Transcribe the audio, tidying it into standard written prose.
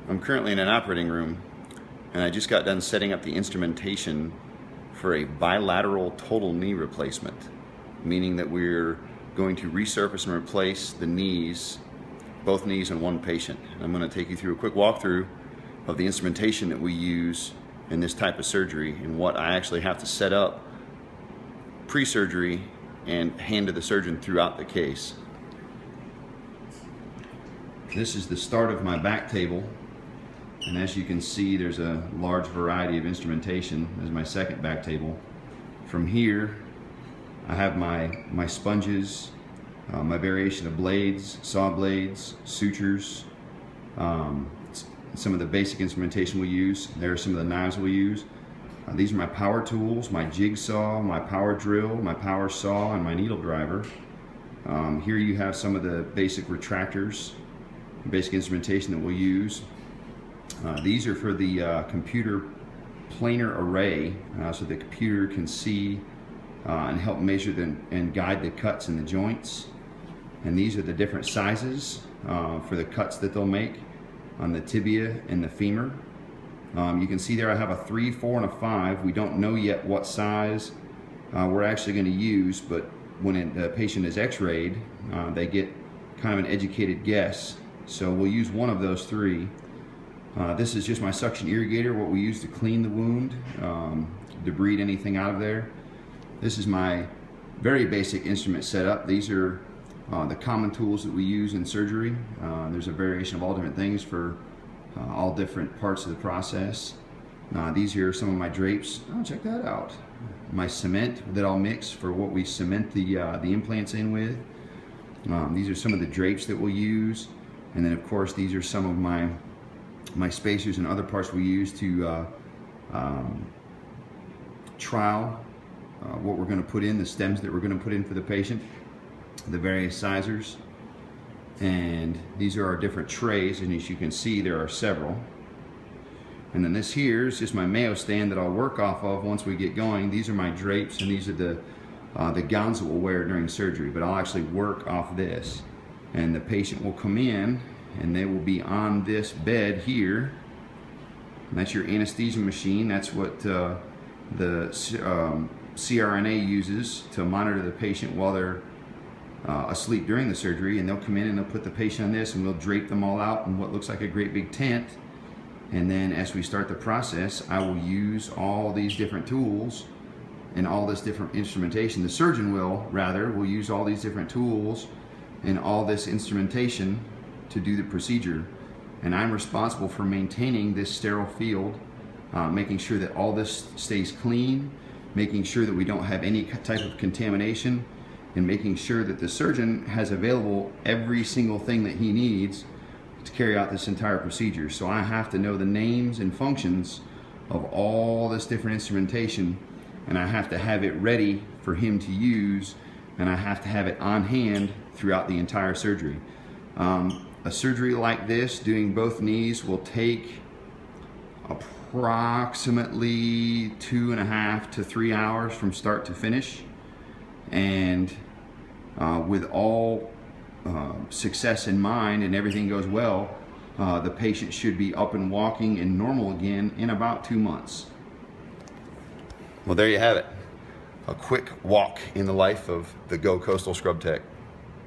I'm currently in an operating room, and I just got done setting up the instrumentation for a bilateral total knee replacement, meaning that we're going to resurface and replace the knees, both knees in one patient. And I'm going to take you through a quick walkthrough of the instrumentation that we use in this type of surgery and what I actually have to set up pre-surgery and hand to the surgeon throughout the case. This is the start of my back table, and as you can see, there's a large variety of instrumentation as my second back table. From here, I have my sponges, my variation of blades, saw blades, sutures, some of the basic instrumentation we use. There are some of the knives we use. These are my power tools, my jigsaw, my power drill, my power saw, and my needle driver. Here you have some of the basic retractors, basic instrumentation that we'll use. These are for the computer planar array, so the computer can see and help measure and guide the cuts in the joints. And these are the different sizes for the cuts that they'll make on the tibia and the femur. You can see there I have a 3, 4, and a 5. We don't know yet what size we're actually going to use, but when the patient is x-rayed, they get kind of an educated guess. So we'll use one of those 3. This is just my suction irrigator, what we use to clean the wound, debride anything out of there. This is my very basic instrument setup. These are the common tools that we use in surgery. There's a variation of all different things for all different parts of the process. These here are some of my drapes. Oh, check that out. My cement that I'll mix for what we cement the implants in with. These are some of the drapes that we'll use. And then of course these are some of my spacers and other parts we use to trial what we're going to put in, the stems that we're going to put in for the patient, the various sizers. And these are our different trays, and as you can see there are several. And then this here is just my Mayo stand that I'll work off of once we get going. These are my drapes, and these are the gowns that we'll wear during surgery, but I'll actually work off this. And the patient will come in and they will be on this bed here. And that's your anesthesia machine. That's what the CRNA uses to monitor the patient while they're asleep during the surgery. And they'll come in and they'll put the patient on this, and we'll drape them all out in what looks like a great big tent. And then as we start the process, I will use all these different tools and all this different instrumentation. The surgeon will use all these different tools and all this instrumentation to do the procedure. And I'm responsible for maintaining this sterile field, making sure that all this stays clean, making sure that we don't have any type of contamination, and making sure that the surgeon has available every single thing that he needs to carry out this entire procedure. So I have to know the names and functions of all this different instrumentation, and I have to have it ready for him to use, and I have to have it on hand throughout the entire surgery. A surgery like this, doing both knees, will take approximately 2.5 to 3 hours from start to finish. And with all success in mind and everything goes well, the patient should be up and walking and normal again in about 2 months. Well, there you have it. A quick walk in the life of the Go Coastal Scrub Tech.